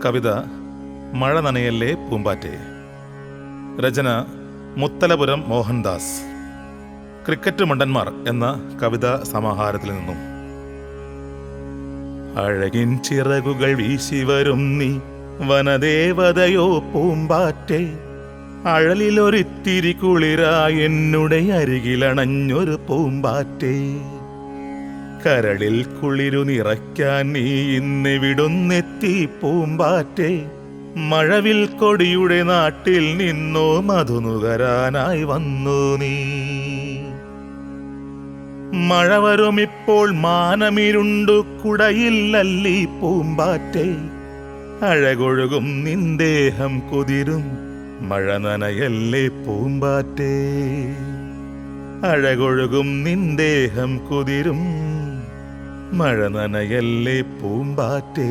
കവിത മഴ നനയല്ലേ പൂമ്പാറ്റേ. രചന മുത്തലപുരം മോഹൻദാസ്. ക്രിക്കറ്റ് മണ്ടന്മാർ എന്ന കവിതാ സമാഹാരത്തിൽ നിന്നും. അഴകിൻ ചിറകുകൾ വീശി വരും നീ വനദേവതയോ പൂമ്പാറ്റേ, അഴലിലൊരിത്തിരി കുളിരായി എന്നുടെ അരികിലണഞ്ഞൊരു പൂമ്പാറ്റേ. കരളിൽ കുളിരു നിറയ്ക്കാൻ നീ ഇന്നിവിടുന്നെത്തി പൂമ്പാറ്റേ, മഴവിൽ കൊടിയുടെ നാട്ടിൽ നിന്നോ മധുനുകരാനായി വന്നു നീ. മഴ വരുമിപ്പോൾ മാനമിരുണ്ടു കുടയില്ലല്ലീ പൂമ്പാറ്റേ, അഴകൊഴുകും നിന്ദേഹം കുതിരും മഴ നനയല്ലേ പൂമ്പാറ്റേ. അഴകൊഴുകും നിന്ദേഹം കുതിരും മഴ നനയല്ലേ പൂമ്പാറ്റേ.